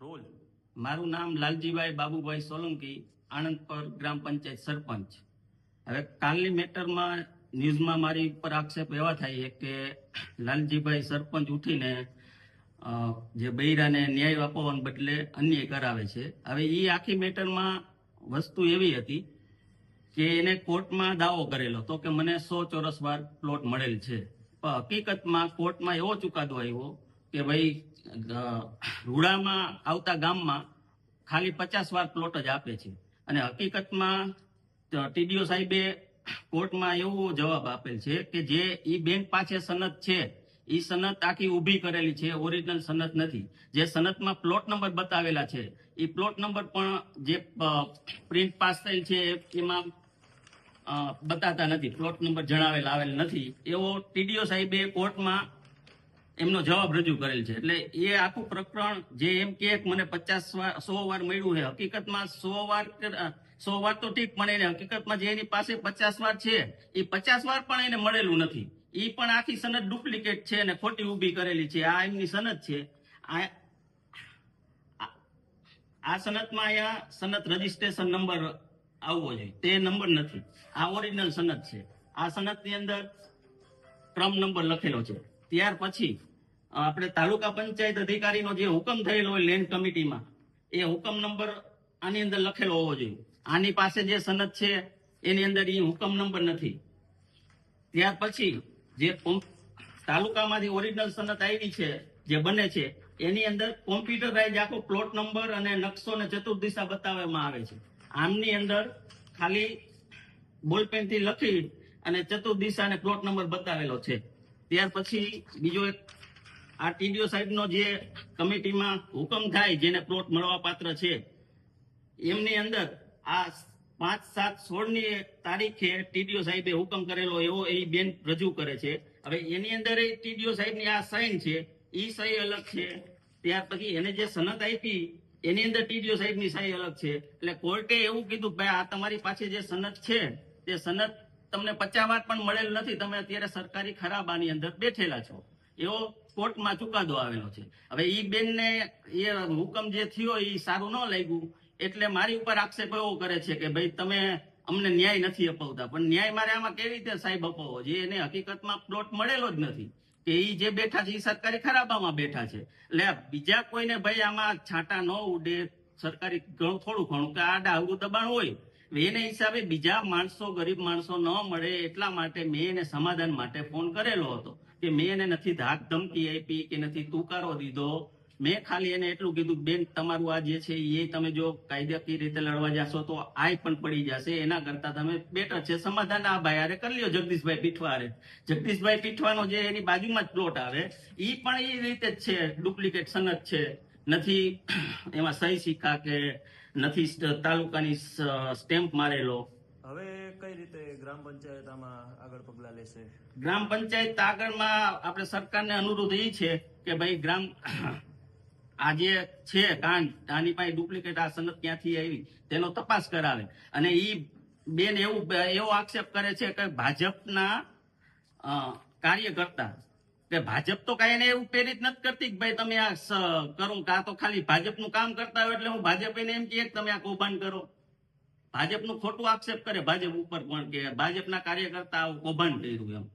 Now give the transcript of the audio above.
Role? મારું નામ લાલજીભાઈ બાબુભાઈ સોલંકી, આણંદપર ગ્રામ પંચાયત સરપંચ. હવે કાલની મેટરમાં ન્યૂઝમાં મારી ઉપર આક્ષેપ એવા થાય કે લાલજીભાઈ સરપંચ ઉઠીને જે બૈરાને ન્યાય આપવાને બદલે અન્યાય કરાવે છે. હવે એ આખી મેટરમાં વસ્તુ એવી હતી કે એને કોર્ટમાં દાવો કરેલો તો કે મને 100 ચોરસ વાર પ્લોટ મળેલ છે. પણ હકીકતમાં કોર્ટમાં એવો ચુકાદો આવ્યો કે ભાઈ રૂડામાં આવતા ગામમાં ખાલી 50 વાર પ્લોટ જ આપે છે. અને હકીકતમાં ટીડીઓ સાહેબે કોર્ટમાં એવો જવાબ આપેલ છે કે જે ઈ બેંક પાસે સનદ છે, ઈ સનદ આખી ઊભી કરેલી છે, ઓરિજિનલ સનદ નથી. જે સનદમાં પ્લોટ નંબર બતાવેલા છે એ પ્લોટ નંબર પણ જે પ્રિન્ટ પાસ થયેલ છે એમાં બતાતા નથી, પ્લોટ નંબર જણાવેલ આવેલ નથી. એવો ટીડીઓ સાહેબે કોર્ટમાં એમનો જવાબ રજૂ કરેલ છે. એટલે એ આખું પ્રકરણ જે એમ કે મને 100 વાર મળ્યું છે, હકીકતમાં 100 વાર તો ઠીક, પણ એને હકીકતમાં જે એની પાસે 50 વાર છે એ 50 વાર પણ એને મળેલું નથી. એ પણ આખી સનદ ડુપ્લિકેટ છે અને ખોટી ઊભી કરેલી છે. આ એમની સનદ છે. આ સનદમાં અહીંયા સનદ રજીસ્ટ્રેશન નંબર આવવો જોઈએ, તે નંબર નથી. આ ઓરિજિનલ સનદ છે. આ સનદની અંદર ક્રમ નંબર લખેલો છે. ત્યાર પછી આપણે તાલુકા પંચાયત અધિકારીનો જે હુકમ થયેલો હોય લેન્ડ કમિટીમાં, એ હુકમ નંબર આની અંદર લખેલો હોવો જોઈએ. આની પાસે જે સનદ છે એની અંદર એ હુકમ નંબર નથી. ત્યાર પછી જે તાલુકામાંથી ઓરિજિનલ સનદ આવી છે જે બને છે એની અંદર કોમ્પ્યુટરાઇઝ આખો પ્લોટ નંબર અને નકશો ને ચતુર્દિશા બતાવવામાં આવે છે. આમની અંદર ખાલી બોલપેનથી લખી અને ચતુર્દિશા અને પ્લોટ નંબર બતાવેલો છે. ત્યાર પછી બીજો એક આ ટીડીઓ સાહેબનો જે કમિટીમાં હુકમ થાય જેને પ્લોટ મળવા પાત્ર છે, એમની અંદર આ 5/7/16 તારીખે ટીડીઓ સાહેબે હુકમ કરેલો એવો એ બેન રજૂ કરે છે. હવે એની અંદર ટીડીઓ સાહેબની આ સાઇન છે, ઈ સહી અલગ છે. ત્યાર પછી એને જે સનદ આપી એની અંદર ટીડીઓ સાહેબની સહી અલગ છે. એટલે કોર્ટે એવું કીધું કે ભાઈ આ તમારી પાસે જે સનદ છે તે સનદ તમને 50 વાર પણ મળેલ નથી, તમે અત્યારે સરકારી ખરાબાની અંદર બેઠેલા છો, એવો કોર્ટમાં ચુકાદો આવેલો છે. હવે ઈ બેનને એ હુકમ જે થયો એ સારું ન લાગ્યું એટલે મારી ઉપર આક્ષેપ એવો કરે છે કે ભાઈ તમે અમને ન્યાય નથી અપાવતા. પણ ન્યાય મારે આમાં કેવી રીતે સાહેબ અપાવો? જે એને હકીકતમાં પ્લોટ મળેલો જ નથી, કે ઈ જે બેઠા છે એ સરકારી ખરાબામાં બેઠા છે. એટલે બીજા કોઈને ભાઈ આમાં છાંટા ન ઉડે, સરકારી થોડું ઘણું કે આડા અવરું દબાણ હોય એને હિસાબે બીજા માણસો, ગરીબ માણસો ન મળે એટલા માટે મેં એને સમાધાન માટે ફોન કરેલો હતો. કે મેં એને નથી ધાક ધમકી આપી કે નથી તુકારો દીધો. મેં ખાલી એને એટલું કીધું બેન તમારું આ જે છે એ તમે જો કાયદાકીય રીતે લડવા જશો તો આય પણ પડી જશે, એના કરતા તમે બેટર છે સમાધાન આ ભાઈ હારે કરી લ્યો, જગદીશભાઈ પીઠવારે. જગદીશભાઈ પીઠવાનો જે એની બાજુમાં જ પ્લોટ આવે એ પણ એ રીતે જ છે, ડુપ્લિકેટ સનદ છે, નથી એમાં સહી સિક્કા કે નથી તાલુકાની સ્ટેમ્પ મારેલો. હવે કઈ રીતે ગ્રામ પંચાયત આમાં આગળ પગલા લેશે? ગ્રામ પંચાયત આગળમાં આપણે સરકારને અનુરોધ એ છે કે ભાઈ આ જે છે કાંડ, આની પાસે ડુપ્લિકેટ આ સનદ ક્યાંથી આવી તેનો તપાસ કરાવે. અને ઈ બેન એવો આક્ષેપ કરે છે કે ભાજપના કાર્યકર્તા, કે ભાજપ તો કઈ એને એવું પ્રેરિત નથી કરતી કે ભાઈ તમે આ કરો, કે આ તો ખાલી ભાજપનું કામ કરતા હોય એટલે હું ભાજપ એને એમ કહે કે તમે આ કૌભાંડ કરો. ભાજપનું ખોટું આક્ષેપ કરે ભાજપ ઉપર પણ કે ભાજપના કાર્યકર્તા આવું કૌભાંડ કર્યું એમ.